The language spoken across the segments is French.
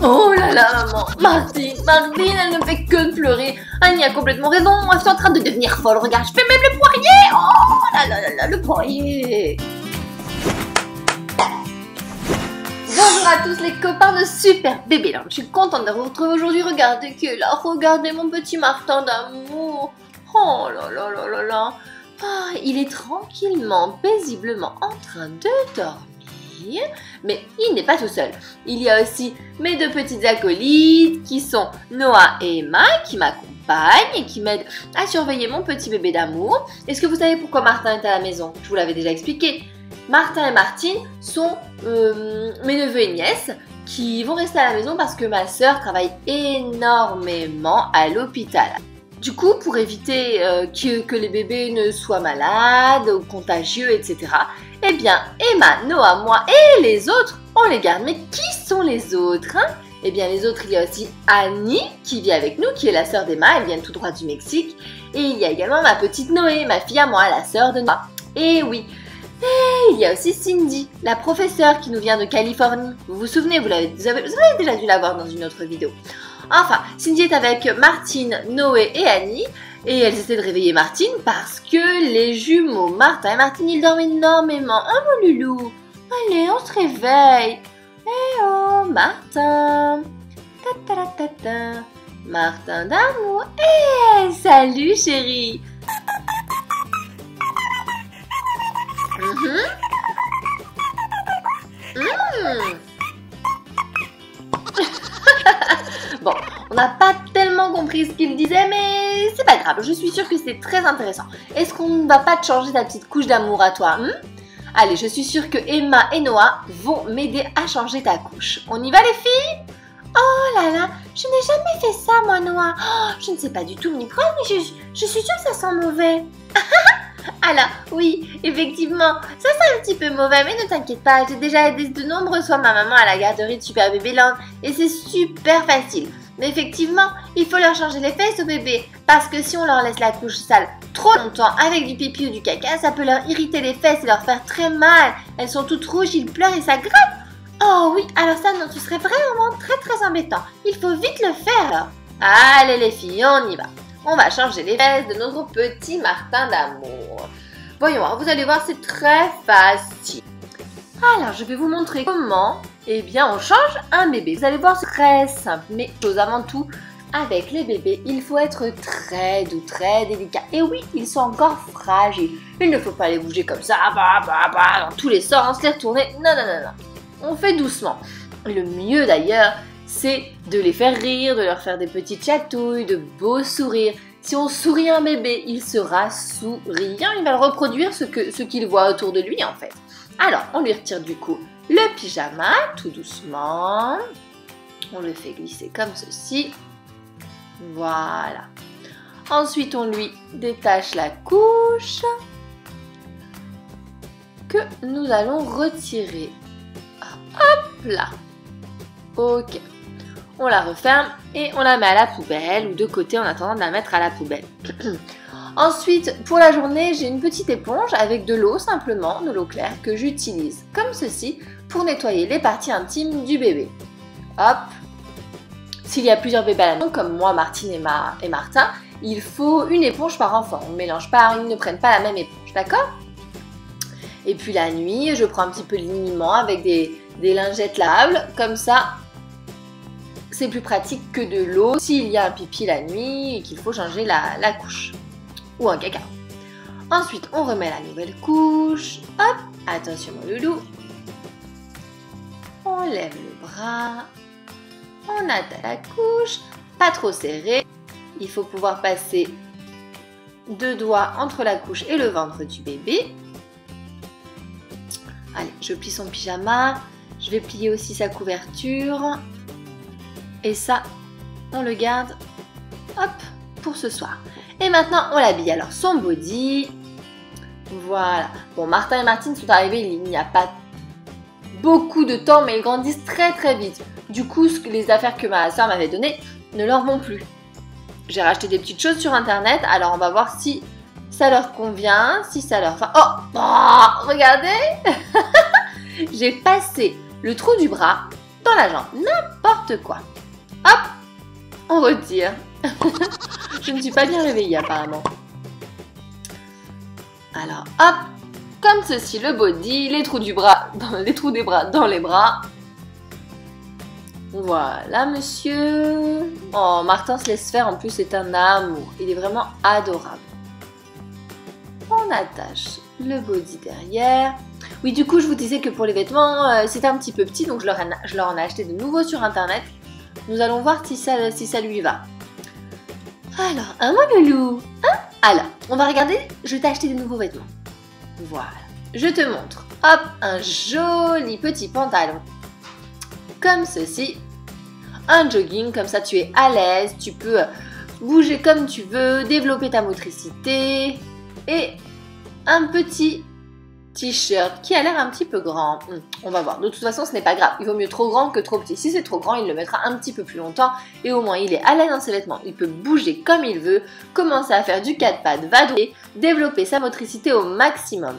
Oh là là, maman, Martine, elle ne fait que pleurer. Annie a complètement raison, moi je suis en train de devenir folle. Regarde, je fais même le poirier. Oh là là là là, le poirier. Bonjour à tous les copains de Super Babyland. Je suis contente de vous retrouver aujourd'hui. Regardez qui est là, regardez mon petit Martin d'amour. Oh là là là là là. Ah, il est tranquillement, paisiblement en train de dormir. Mais il n'est pas tout seul. Il y a aussi mes deux petites acolytes qui sont Noah et Emma qui m'accompagnent et qui m'aident à surveiller mon petit bébé d'amour. Est-ce que vous savez pourquoi Martin est à la maison? Je vous l'avais déjà expliqué. Martin et Martine sont mes neveux et nièces qui vont rester à la maison parce que ma sœur travaille énormément à l'hôpital. Du coup, pour éviter que les bébés ne soient malades ou contagieux, etc., eh bien, Emma, Noah, moi et les autres, on les garde. Mais qui sont les autres, hein? Eh bien, les autres, il y a aussi Annie qui vit avec nous, qui est la sœur d'Emma, elle vient tout droit du Mexique. Et il y a également ma petite Noé, ma fille à moi, la sœur de Noah. Et oui, et il y a aussi Cindy, la professeure qui nous vient de Californie. Vous vous souvenez, vous avez déjà dû la voir dans une autre vidéo. Enfin, Cindy est avec Martine, Noé et Annie. Et elles essaient de réveiller Martine parce que les jumeaux Martin et Martine, ils dorment énormément. Oh mon loulou, allez, on se réveille. Eh oh, Martin. Ta ta ta ta. Martin d'amour. Eh, salut chérie. Bon, on n'a pas tellement compris ce qu'il disait, mais c'est pas grave, je suis sûre que c'est très intéressant. Est-ce qu'on ne va pas te changer ta petite couche d'amour à toi, Allez, je suis sûre que Emma et Noah vont m'aider à changer ta couche. On y va les filles? Oh là là, je n'ai jamais fait ça moi Noah. Oh, je ne sais pas du tout m'y prendre, mais je suis sûre que ça sent mauvais. Alors, oui, effectivement, ça sent un petit peu mauvais, mais ne t'inquiète pas, j'ai déjà aidé de nombreuses fois ma maman à la garderie de Super Babyland et c'est super facile. Mais effectivement, il faut leur changer les fesses au bébé parce que si on leur laisse la couche sale trop longtemps avec du pipi ou du caca, ça peut leur irriter les fesses et leur faire très mal. Elles sont toutes rouges, ils pleurent et ça gratte. Oh oui, alors ça, non, ce serait vraiment très embêtant. Il faut vite le faire alors. Allez les filles, on y va. On va changer les fesses de notre petit Martin d'amour. Voyons voir, vous allez voir, c'est très facile. Alors, je vais vous montrer comment, eh bien, on change un bébé. Vous allez voir, c'est très simple. Mais chose avant tout, avec les bébés, il faut être très doux, très délicat. Et oui, ils sont encore fragiles. Il ne faut pas les bouger comme ça, dans tous les sens, les retourner. Non, non, non, non. On fait doucement. Le mieux d'ailleurs, c'est de les faire rire, de leur faire des petites chatouilles, de beaux sourires. Si on sourit à un bébé, il sera souriant, il va le reproduire ce qu'il voit autour de lui en fait. Alors, on lui retire du coup le pyjama, tout doucement. On le fait glisser comme ceci. Voilà. Ensuite, on lui détache la couche que nous allons retirer. Hop là. Ok. On la referme et on la met à la poubelle ou de côté en attendant de la mettre à la poubelle. Ensuite, pour la journée, j'ai une petite éponge avec de l'eau simplement, de l'eau claire que j'utilise comme ceci pour nettoyer les parties intimes du bébé. Hop. S'il y a plusieurs bébés à la maison, comme moi, Martine et Martin, il faut une éponge par enfant. On ne mélange pas, ils ne prennent pas la même éponge, d'accord? Et puis la nuit, je prends un petit peu de liniment avec des lingettes lavables, comme ça. C'est plus pratique que de l'eau s'il y a un pipi la nuit et qu'il faut changer la couche. Ou un caca. Ensuite, on remet la nouvelle couche. Hop, attention mon loulou. On lève le bras. On attache la couche. Pas trop serré. Il faut pouvoir passer deux doigts entre la couche et le ventre du bébé. Allez, je plie son pyjama. Je vais plier aussi sa couverture. Et ça, on le garde, hop, pour ce soir. Et maintenant, on l'habille. Alors, son body, voilà. Bon, Martin et Martine sont arrivés, il n'y a pas beaucoup de temps, mais ils grandissent très vite. Du coup, les affaires que ma soeur m'avait données ne leur vont plus. J'ai racheté des petites choses sur internet, alors on va voir si ça leur convient, si ça leur... Oh, regardez. J'ai passé le trou du bras dans la jambe, n'importe quoi. Hop, on retire. Je ne suis pas bien réveillée apparemment. Alors, hop, comme ceci, le body, les trous du bras, les trous des bras dans les bras. Voilà, monsieur. Oh, Martin se laisse faire, en plus c'est un amour. Il est vraiment adorable. On attache le body derrière. Oui, du coup, je vous disais que pour les vêtements, c'était un petit peu petit, donc je leur en ai acheté de nouveaux sur internet. Nous allons voir si ça lui va. Alors, mon loulou, hein? Alors, on va regarder, je t'ai acheté des nouveaux vêtements. Voilà, je te montre. Hop, un joli petit pantalon. Comme ceci. Un jogging, comme ça tu es à l'aise, tu peux bouger comme tu veux, développer ta motricité. Et un petit t-shirt qui a l'air un petit peu grand. On va voir. De toute façon, ce n'est pas grave. Il vaut mieux trop grand que trop petit. Si c'est trop grand, il le mettra un petit peu plus longtemps. Et au moins, il est à l'aise dans ses vêtements. Il peut bouger comme il veut, commencer à faire du 4 pattes, vadrouiller, développer sa motricité au maximum.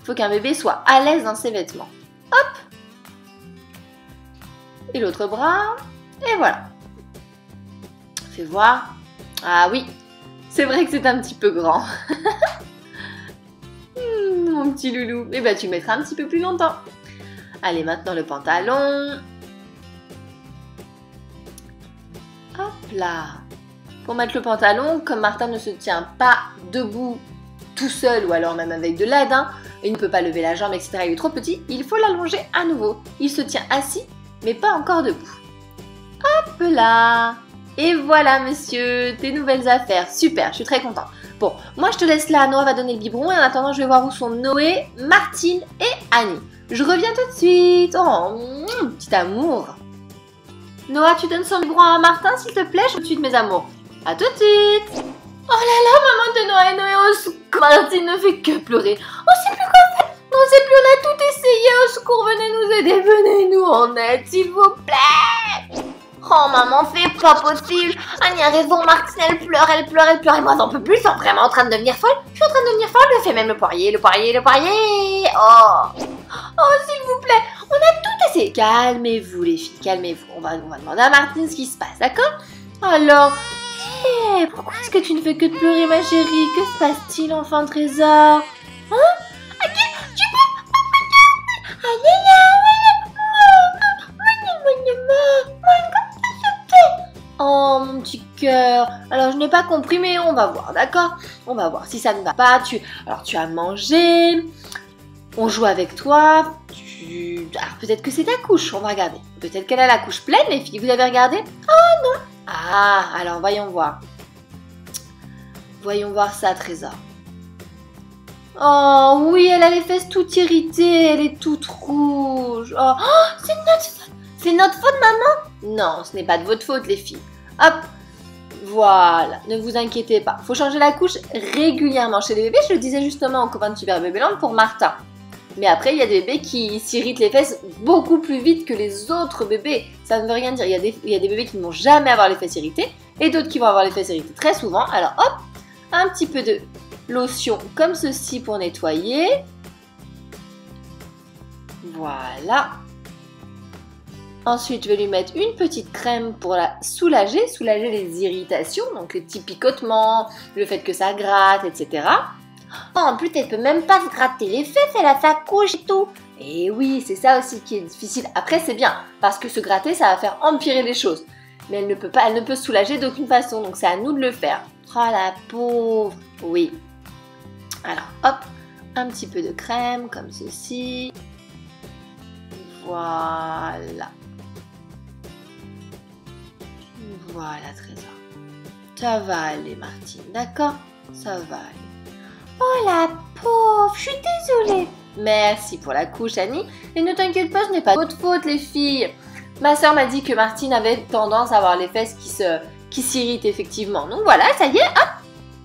Il faut qu'un bébé soit à l'aise dans ses vêtements. Hop! Et l'autre bras. Et voilà. Fais voir. Ah oui, c'est vrai que c'est un petit peu grand. Mon petit loulou. Et ben tu le mettras un petit peu plus longtemps. Allez, maintenant le pantalon. Hop là. Pour mettre le pantalon, comme Martin ne se tient pas debout tout seul ou alors même avec de l'aide, hein, il ne peut pas lever la jambe, etc. Il est trop petit, il faut l'allonger à nouveau. Il se tient assis, mais pas encore debout. Hop là. Et voilà, monsieur, tes nouvelles affaires. Super, je suis très contente. Bon, moi je te laisse là, Noah va donner le biberon et en attendant je vais voir où sont Noé, Martine et Annie. Je reviens tout de suite. Oh, petit amour. Noah, tu donnes son biberon à Martin s'il te plaît, tout de suite mes amours. À tout de suite. Oh là là, maman de Noah et Noé, au secours. Martine ne fait que pleurer. On sait plus quoi faire. On sait plus, on a tout essayé. Au secours, venez nous aider, venez nous en aide s'il vous plaît. Oh maman, c'est pas possible. Annie a raison, Martine elle pleure, elle pleure, elle pleure. Et moi j'en peux plus, je suis vraiment en train de devenir folle. Je suis en train de devenir folle, je fais même le poirier, le poirier, le poirier. Oh, oh s'il vous plaît, on a tout essayé. Calmez-vous les filles, calmez-vous. On va demander à Martine ce qui se passe, d'accord? Alors, hey, pourquoi est-ce que tu ne fais que de pleurer ma chérie? Que se passe-t-il enfant trésor? Hein? Tu peux... Aïe aïe aïe. Oh mon petit cœur, alors je n'ai pas compris mais on va voir, d'accord? On va voir si ça ne va pas, alors tu as mangé, on joue avec toi, alors peut-être que c'est ta couche, on va regarder. Peut-être qu'elle a la couche pleine les filles, vous avez regardé? Oh non! Ah, alors voyons voir. Voyons voir ça, Trésor. Oh oui, elle a les fesses toutes irritées, elle est toute rouge. Oh, c'est notre faute. C'est notre faute, maman? Non, ce n'est pas de votre faute, les filles. Hop, voilà, ne vous inquiétez pas. Il faut changer la couche régulièrement chez les bébés. Je le disais justement au copain de Super Babyland pour Martin. Mais après, il y a des bébés qui s'irritent les fesses beaucoup plus vite que les autres bébés. Ça ne veut rien dire. Il y a des bébés qui ne vont jamais avoir les fesses irritées et d'autres qui vont avoir les fesses irritées très souvent. Alors hop, un petit peu de lotion comme ceci pour nettoyer. Voilà. Ensuite, je vais lui mettre une petite crème pour la soulager les irritations, donc les petits picotements, le fait que ça gratte, etc. Oh, en plus, elle peut même pas se gratter les fesses, elle a sa couche et tout. Et oui, c'est ça aussi qui est difficile. Après, c'est bien, parce que se gratter, ça va faire empirer les choses. Mais elle ne peut se soulager d'aucune façon, donc c'est à nous de le faire. Oh, la pauvre. Oui. Alors, hop, un petit peu de crème, comme ceci. Voilà. Voilà, Trésor. Ça va aller, Martine, d'accord? Ça va aller. Oh, la pauvre, je suis désolée. Merci pour la couche, Annie. Et ne t'inquiète pas, ce n'est pas votre faute, les filles. Ma soeur m'a dit que Martine avait tendance à avoir les fesses qui s'irritent, effectivement. Donc voilà, ça y est, hop,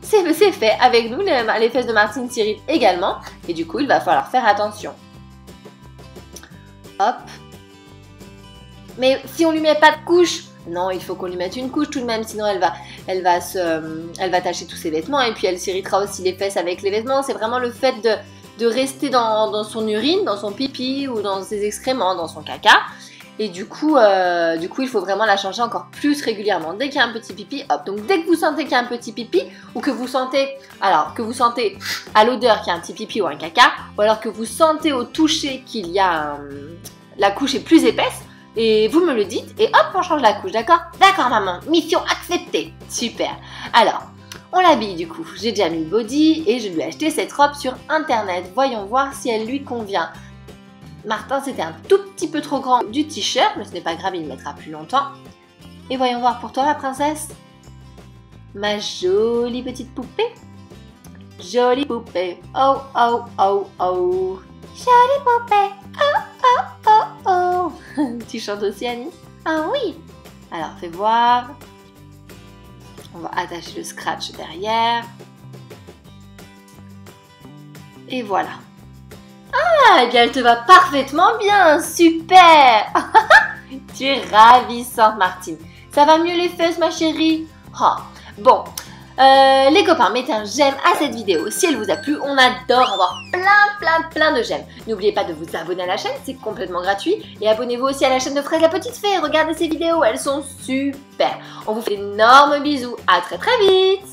c'est fait. Avec nous, les fesses de Martine s'irritent également. Et du coup, il va falloir faire attention. Hop. Mais si on lui met pas de couche... Non, il faut qu'on lui mette une couche tout de même, sinon elle va tacher tous ses vêtements et puis elle s'irritera aussi les fesses avec les vêtements. C'est vraiment le fait de rester dans son urine, dans son pipi ou dans ses excréments, dans son caca. Et du coup, il faut vraiment la changer encore plus régulièrement. Dès qu'il y a un petit pipi, hop. Donc dès que vous sentez qu'il y a un petit pipi, ou que vous sentez, à l'odeur qu'il y a un petit pipi ou un caca, ou alors que vous sentez au toucher qu'il y a la couche est plus épaisse, et vous me le dites, et hop, on change la couche, d'accord? D'accord maman, mission acceptée. Super. Alors, on l'habille du coup. J'ai déjà mis le body et je lui ai acheté cette robe sur internet. Voyons voir si elle lui convient. Martin, c'était un tout petit peu trop grand du t-shirt, mais ce n'est pas grave, il le mettra plus longtemps. Et voyons voir pour toi, ma princesse. Ma jolie petite poupée. Jolie poupée. Oh, oh, oh, oh. Jolie poupée. Oh, oh, oh, oh. Tu chantes aussi, Annie? Ah oui. Alors, fais voir. On va attacher le scratch derrière. Et voilà. Ah, eh bien, elle te va parfaitement bien. Super. Tu es ravissante, Martine. Ça va mieux les fesses, ma chérie? Oh. Bon, les copains, mettez un j'aime à cette vidéo si elle vous a plu. On adore avoir plein de j'aime. N'oubliez pas de vous abonner à la chaîne, c'est complètement gratuit. Et abonnez-vous aussi à la chaîne de Fraise la Petite Fée. Regardez ces vidéos, elles sont super. On vous fait d'énormes bisous. À très vite.